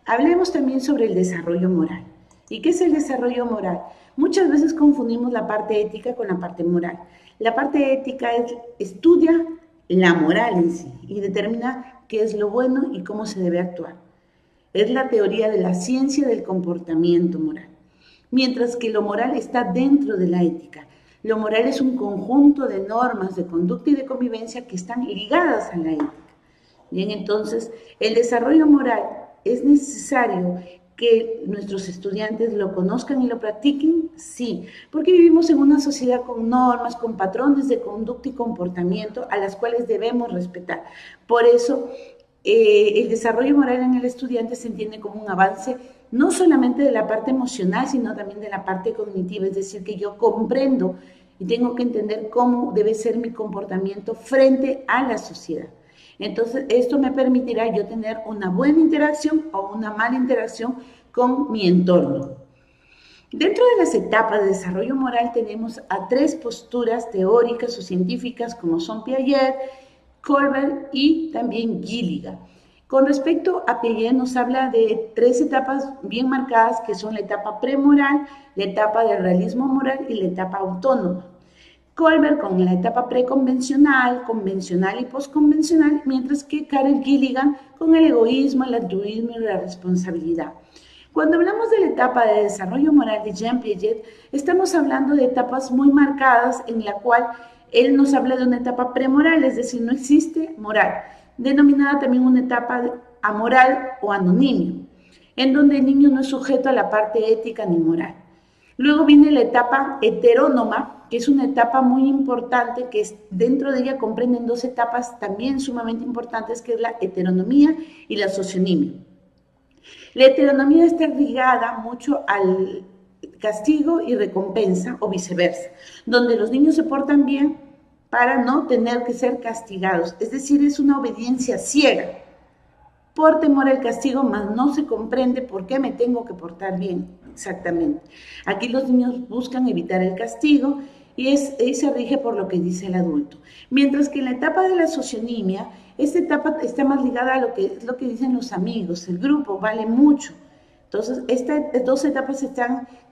Hablemos también sobre el desarrollo moral. ¿Y qué es el desarrollo moral? Muchas veces confundimos la parte ética con la parte moral. La parte ética estudia la moral en sí y determina qué es lo bueno y cómo se debe actuar. Es la teoría de la ciencia del comportamiento moral. Mientras que lo moral está dentro de la ética. Lo moral es un conjunto de normas de conducta y de convivencia que están ligadas a la ética. Bien, entonces, el desarrollo moral es necesario que nuestros estudiantes lo conozcan y lo practiquen, sí, porque vivimos en una sociedad con normas, con patrones de conducta y comportamiento a las cuales debemos respetar. Por eso, el desarrollo moral en el estudiante se entiende como un avance no solamente de la parte emocional, sino también de la parte cognitiva, es decir, que yo comprendo y tengo que entender cómo debe ser mi comportamiento frente a la sociedad. Entonces, esto me permitirá yo tener una buena interacción o una mala interacción con mi entorno. Dentro de las etapas de desarrollo moral tenemos a 3 posturas teóricas o científicas como son Piaget, Colbert y también Gilligan. Con respecto a Piaget nos habla de 3 etapas bien marcadas que son la etapa premoral, la etapa del realismo moral y la etapa autónoma. Colbert con la etapa preconvencional, convencional y postconvencional, mientras que Carol Gilligan con el egoísmo, el altruismo y la responsabilidad. Cuando hablamos de la etapa de desarrollo moral de Jean Piaget, estamos hablando de etapas muy marcadas en la cual él nos habla de una etapa premoral, es decir, no existe moral, denominada también una etapa amoral o anonimio, en donde el niño no es sujeto a la parte ética ni moral. Luego viene la etapa heterónoma, que es una etapa muy importante, que dentro de ella comprenden 2 etapas también sumamente importantes, que es la heteronomía y la socionimia. La heteronomía está ligada mucho al castigo y recompensa o viceversa, donde los niños se portan bien para no tener que ser castigados, es decir, es una obediencia ciega, por temor al castigo, mas no se comprende por qué me tengo que portar bien, exactamente. Aquí los niños buscan evitar el castigo y se rige por lo que dice el adulto. Mientras que en la etapa de la socionimia, esta etapa está más ligada a lo que dicen los amigos, el grupo vale mucho. Entonces, estas 2 etapas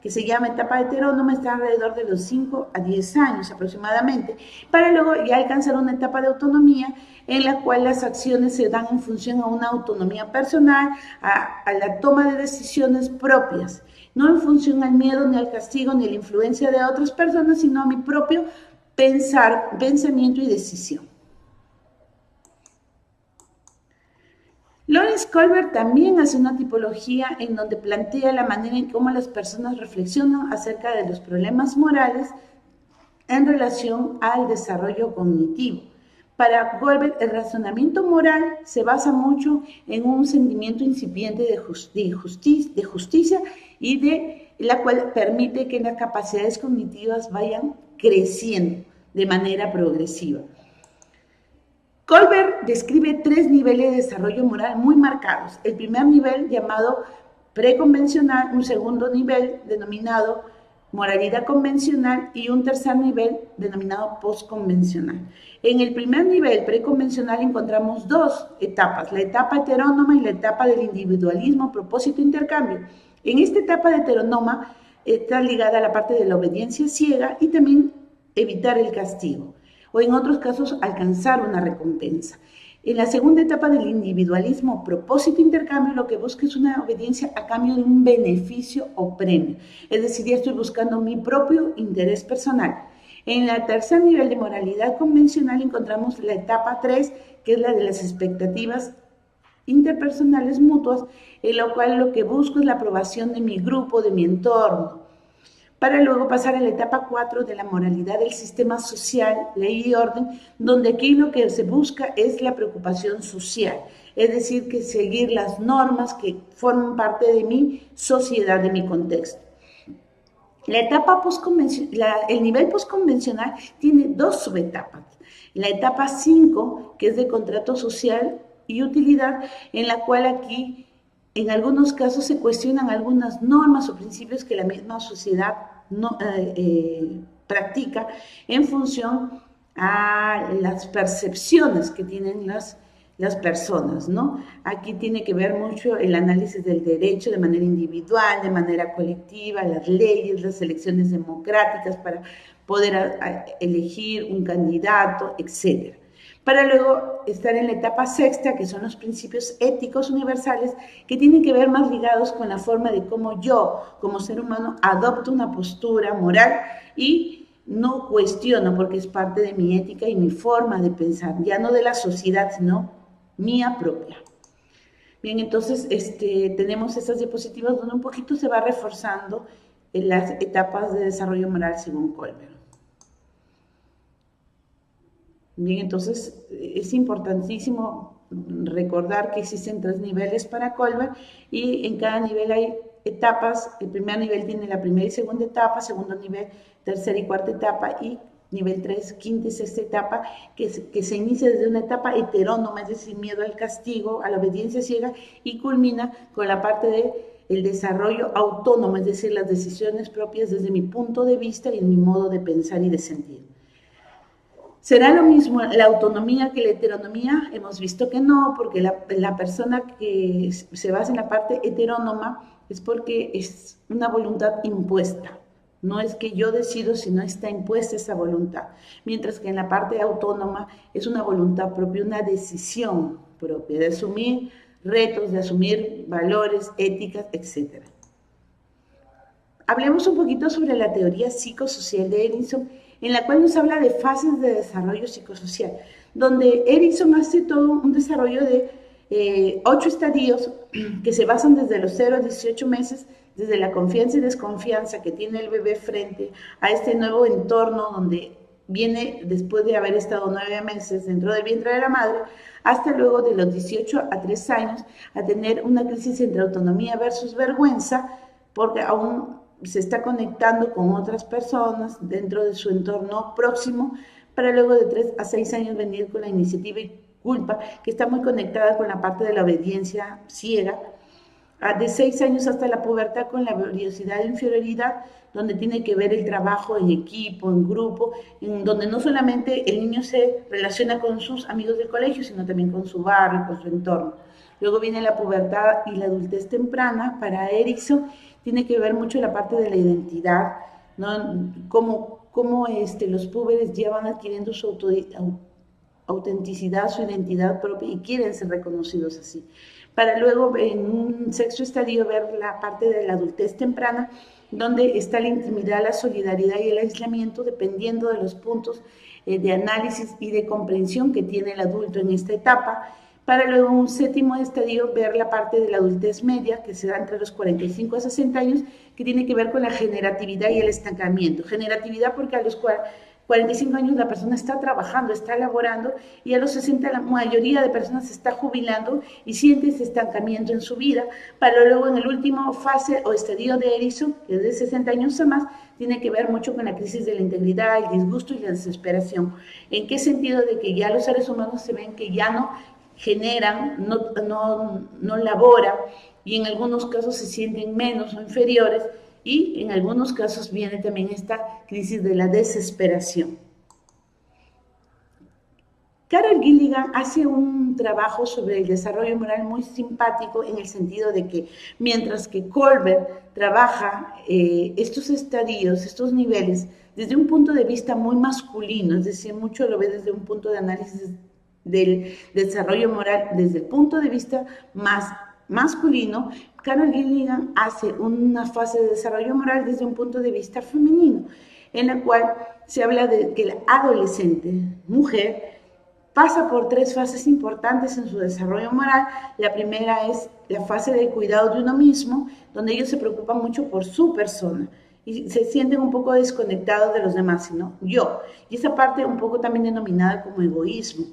que se llama etapa heterónoma, están alrededor de los 5 a 10 años aproximadamente, para luego ya alcanzar una etapa de autonomía en la cual las acciones se dan en función a una autonomía personal, a la toma de decisiones propias, no en función al miedo, ni al castigo, ni a la influencia de otras personas, sino a mi propio pensamiento y decisión. Lawrence Colbert también hace una tipología en donde plantea la manera en cómo las personas reflexionan acerca de los problemas morales en relación al desarrollo cognitivo. Para Colbert, el razonamiento moral se basa mucho en un sentimiento incipiente de justicia y de la cual permite que las capacidades cognitivas vayan creciendo de manera progresiva. Colbert describe 3 niveles de desarrollo moral muy marcados. El primer nivel llamado preconvencional, un segundo nivel denominado moralidad convencional y un tercer nivel denominado postconvencional. En el primer nivel preconvencional encontramos 2 etapas, la etapa heterónoma y la etapa del individualismo, propósito, intercambio. En esta etapa de heterónoma está ligada a la parte de la obediencia ciega y también evitar el castigo, o en otros casos alcanzar una recompensa. En la segunda etapa del individualismo, propósito intercambio, lo que busca es una obediencia a cambio de un beneficio o premio. Es decir, ya estoy buscando mi propio interés personal. En el tercer nivel de moralidad convencional encontramos la etapa 3, que es la de las expectativas interpersonales mutuas, en lo cual lo que busco es la aprobación de mi grupo, de mi entorno, para luego pasar a la etapa 4 de la moralidad del sistema social, ley y orden, donde aquí lo que se busca es la preocupación social, es decir, que seguir las normas que forman parte de mi sociedad, de mi contexto. El nivel postconvencional tiene 2 subetapas. La etapa 5, que es de contrato social y utilidad, en la cual aquí en algunos casos se cuestionan algunas normas o principios que la misma sociedad practica en función a las percepciones que tienen las personas, ¿no? Aquí tiene que ver mucho el análisis del derecho de manera individual, de manera colectiva, las leyes, las elecciones democráticas para poder elegir un candidato, etc. Para luego estar en la etapa sexta, que son los principios éticos universales, que tienen que ver más ligados con la forma de cómo yo, como ser humano, adopto una postura moral y no cuestiono, porque es parte de mi ética y mi forma de pensar, ya no de la sociedad, sino mía propia. Bien, entonces tenemos estas diapositivas donde un poquito se va reforzando en las etapas de desarrollo moral según Kohlberg. Bien, entonces es importantísimo recordar que existen 3 niveles para Kohlberg y en cada nivel hay etapas. El primer nivel tiene la primera y segunda etapa, segundo nivel, tercera y cuarta etapa, y nivel 3, quinta y sexta etapa, que se inicia desde una etapa heterónoma, es decir, miedo al castigo, a la obediencia ciega, y culmina con la parte del desarrollo autónomo, es decir, las decisiones propias desde mi punto de vista y en mi modo de pensar y de sentir. ¿Será lo mismo la autonomía que la heteronomía? Hemos visto que no, porque la persona que se basa en la parte heterónoma es porque es una voluntad impuesta. No es que yo decido, sino está impuesta esa voluntad. Mientras que en la parte autónoma es una voluntad propia, una decisión propia de asumir retos, de asumir valores, éticas, etc. Hablemos un poquito sobre la teoría psicosocial de Erickson, en la cual nos habla de fases de desarrollo psicosocial, donde Erickson hace todo un desarrollo de 8 estadios que se basan desde los 0 a 18 meses, desde la confianza y desconfianza que tiene el bebé frente a este nuevo entorno donde viene después de haber estado 9 meses dentro del vientre de la madre, hasta luego de los 18 a 3 años a tener una crisis entre autonomía versus vergüenza, porque aún se está conectando con otras personas dentro de su entorno próximo, para luego de 3 a 6 años venir con la iniciativa y culpa, que está muy conectada con la parte de la obediencia ciega, de 6 años hasta la pubertad con la curiosidad e inferioridad, donde tiene que ver el trabajo en equipo, en grupo, en donde no solamente el niño se relaciona con sus amigos del colegio, sino también con su barrio, con su entorno. Luego viene la pubertad y la adultez temprana. Para Erickson tiene que ver mucho la parte de la identidad, ¿no? Cómo los púberes ya van adquiriendo su autenticidad, su identidad propia y quieren ser reconocidos así. Para luego, en un sexto estadio, ver la parte de la adultez temprana, donde está la intimidad, la solidaridad y el aislamiento, dependiendo de los puntos de análisis y de comprensión que tiene el adulto en esta etapa. Para luego, un séptimo estadio, ver la parte de la adultez media, que se da entre los 45 a 60 años, que tiene que ver con la generatividad y el estancamiento. Generatividad porque a los 45 años la persona está trabajando, está laborando, y a los 60 la mayoría de personas se está jubilando y siente ese estancamiento en su vida, para luego en el último fase o estadio de Erickson, que es de 60 años o más, tiene que ver mucho con la crisis de la integridad, el disgusto y la desesperación. ¿En qué sentido? De que ya los seres humanos se ven que ya no generan, no laboran, y en algunos casos se sienten menos o inferiores, y en algunos casos viene también esta crisis de la desesperación. Carol Gilligan hace un trabajo sobre el desarrollo moral muy simpático, en el sentido de que mientras que Kohlberg trabaja estos estadios, estos niveles, desde un punto de vista muy masculino, es decir, mucho lo ve desde un punto de análisis del desarrollo moral desde el punto de vista más masculino, Carol Gilligan hace una fase de desarrollo moral desde un punto de vista femenino, en la cual se habla de que la adolescente mujer pasa por 3 fases importantes en su desarrollo moral. La primera es la fase del cuidado de uno mismo, donde ellos se preocupan mucho por su persona y se sienten un poco desconectados de los demás, sino yo. Y esa parte un poco también denominada como egoísmo.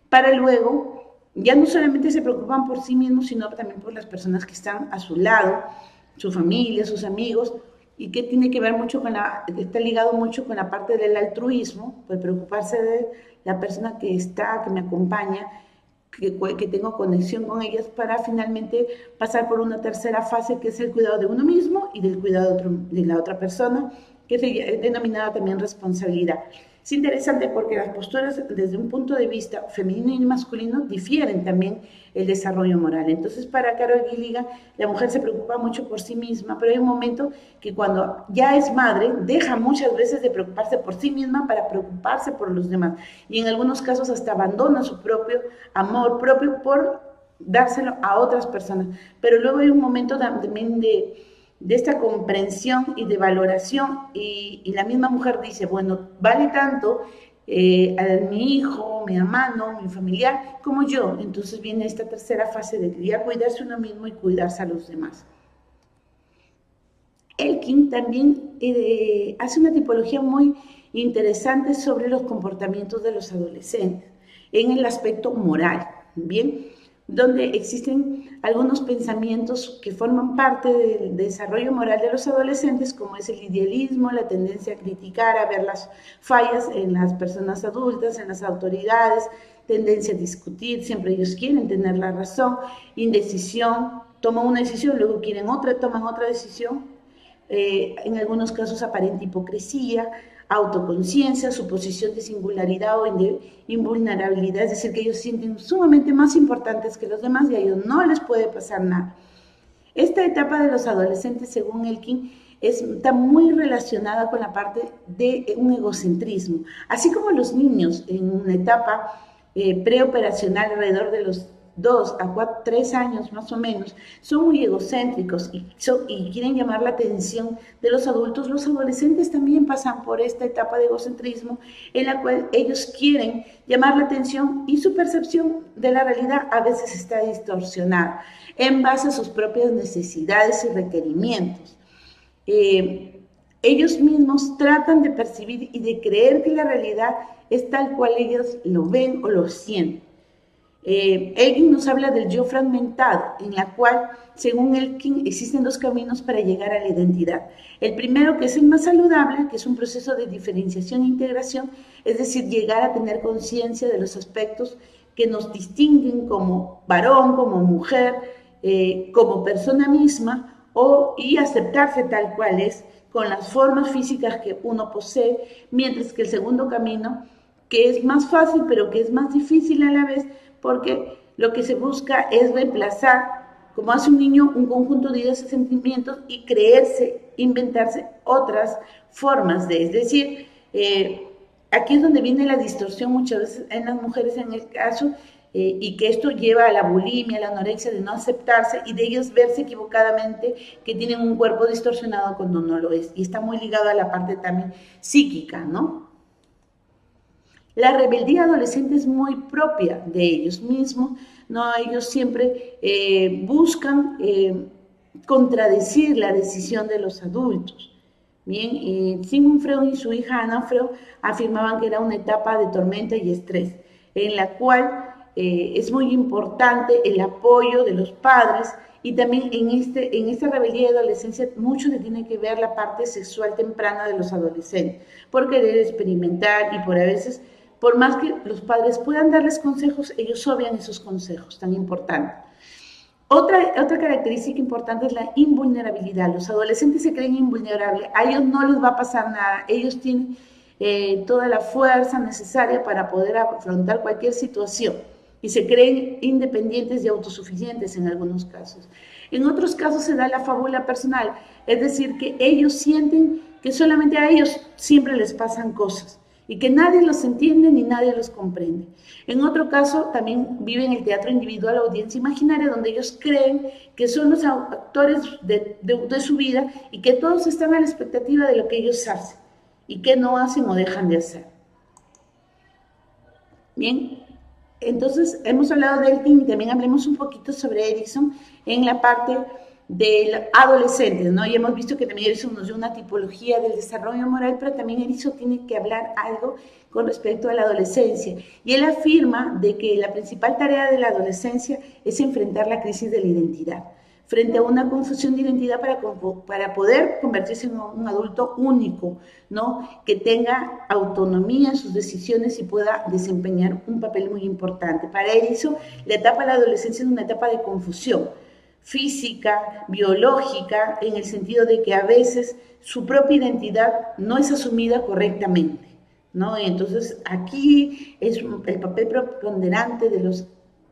Para luego, ya no solamente se preocupan por sí mismos, sino también por las personas que están a su lado, su familia, sus amigos, y que tiene que ver mucho está ligado mucho con la parte del altruismo, por preocuparse de la persona que me acompaña, que tengo conexión con ellas, para finalmente pasar por una tercera fase, que es el cuidado de uno mismo y del cuidado de la otra persona, que es denominada también responsabilidad. Es interesante porque las posturas desde un punto de vista femenino y masculino difieren también el desarrollo moral. Entonces, para Carol Gilligan, la mujer se preocupa mucho por sí misma, pero hay un momento que cuando ya es madre, deja muchas veces de preocuparse por sí misma para preocuparse por los demás. Y en algunos casos hasta abandona su propio amor propio por dárselo a otras personas. Pero luego hay un momento también de esta comprensión y de valoración, y la misma mujer dice, bueno, vale tanto a mi hijo, mi hermano, mi familiar, como yo. Entonces viene esta tercera fase de ya cuidarse uno mismo y cuidarse a los demás. Elkin también hace una tipología muy interesante sobre los comportamientos de los adolescentes en el aspecto moral, ¿bien? Donde existen algunos pensamientos que forman parte del desarrollo moral de los adolescentes, como es el idealismo, la tendencia a criticar, a ver las fallas en las personas adultas, en las autoridades, tendencia a discutir, siempre ellos quieren tener la razón, indecisión, toman una decisión, luego quieren otra, toman otra decisión, en algunos casos aparente hipocresía, autoconciencia, suposición de singularidad o de invulnerabilidad, es decir, que ellos sienten sumamente más importantes que los demás y a ellos no les puede pasar nada. Esta etapa de los adolescentes, según Elkin, está muy relacionada con la parte de un egocentrismo, así como los niños en una etapa preoperacional alrededor de los 2 a 3 años más o menos, son muy egocéntricos y quieren llamar la atención de los adultos. Los adolescentes también pasan por esta etapa de egocentrismo en la cual ellos quieren llamar la atención y su percepción de la realidad a veces está distorsionada en base a sus propias necesidades y requerimientos. Ellos mismos tratan de percibir y de creer que la realidad es tal cual ellos lo ven o lo sienten. Elkin nos habla del yo fragmentado, en la cual, según Elkin, existen 2 caminos para llegar a la identidad. El primero, que es el más saludable, que es un proceso de diferenciación e integración, es decir, llegar a tener conciencia de los aspectos que nos distinguen como varón, como mujer, como persona misma, y aceptarse tal cual es, con las formas físicas que uno posee, mientras que el segundo camino, que es más fácil, pero que es más difícil a la vez, porque lo que se busca es reemplazar, como hace un niño, un conjunto de ideas y sentimientos y creerse, inventarse otras formas de, es decir, aquí es donde viene la distorsión muchas veces en las mujeres en el caso, y que esto lleva a la bulimia, a la anorexia, de no aceptarse y de ellos verse equivocadamente que tienen un cuerpo distorsionado cuando no lo es, y está muy ligado a la parte también psíquica, ¿no? La rebeldía adolescente es muy propia de ellos mismos, ¿no? Ellos siempre buscan contradecir la decisión de los adultos. Bien, Sigmund Freud y su hija Anna Freud afirmaban que era una etapa de tormenta y estrés, en la cual es muy importante el apoyo de los padres, y también en esta rebeldía de adolescencia mucho le tiene que ver la parte sexual temprana de los adolescentes, por querer experimentar y por a veces, por más que los padres puedan darles consejos, ellos obvian esos consejos tan importantes. Otra característica importante es la invulnerabilidad. Los adolescentes se creen invulnerables, a ellos no les va a pasar nada, ellos tienen toda la fuerza necesaria para poder afrontar cualquier situación y se creen independientes y autosuficientes en algunos casos. En otros casos se da la fábula personal, es decir, que ellos sienten que solamente a ellos siempre les pasan cosas y que nadie los entiende ni nadie los comprende. En otro caso, también viven el teatro individual o audiencia imaginaria, donde ellos creen que son los actores de su vida y que todos están a la expectativa de lo que ellos hacen y que no hacen o dejan de hacer. Bien, entonces hemos hablado de Elkin y también hablemos un poquito sobre Erikson en la parte del adolescente, ¿no? Y hemos visto que también Erikson nos dio una tipología del desarrollo moral, pero también Erikson tiene que hablar algo con respecto a la adolescencia. Y él afirma de que la principal tarea de la adolescencia es enfrentar la crisis de la identidad, frente a una confusión de identidad para poder convertirse en un adulto único, ¿no? Que tenga autonomía en sus decisiones y pueda desempeñar un papel muy importante. Para Erikson, la etapa de la adolescencia es una etapa de confusión física, biológica, en el sentido de que a veces su propia identidad no es asumida correctamente, ¿no? Y entonces aquí es el papel preponderante de los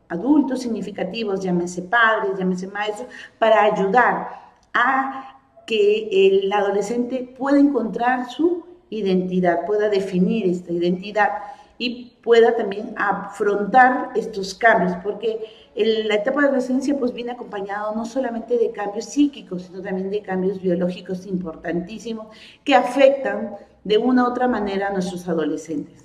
adultos significativos, llámese padres, llámese maestros, para ayudar a que el adolescente pueda encontrar su identidad, pueda definir esta identidad y pueda también afrontar estos cambios, porque la etapa de adolescencia pues viene acompañado no solamente de cambios psíquicos, sino también de cambios biológicos importantísimos que afectan de una u otra manera a nuestros adolescentes.